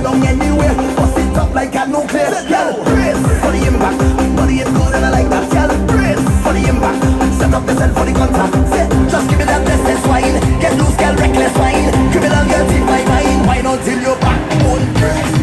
down anywhere. Bust it up like a nuclear. Girl, brace for the impact. Body is good and I like that. Girl, brace for the impact. Set up yourself for the contact. Say, just give me that restless wine. Get loose, girl, reckless wine. Criminal girl, take my mind. Wine until your backbone breaks.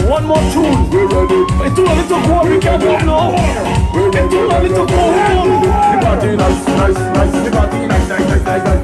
One more tune. It's too early to go, we can't go now. It's too early to go. The party nice, nice, nice. The party nice, nice, nice, nice, nice.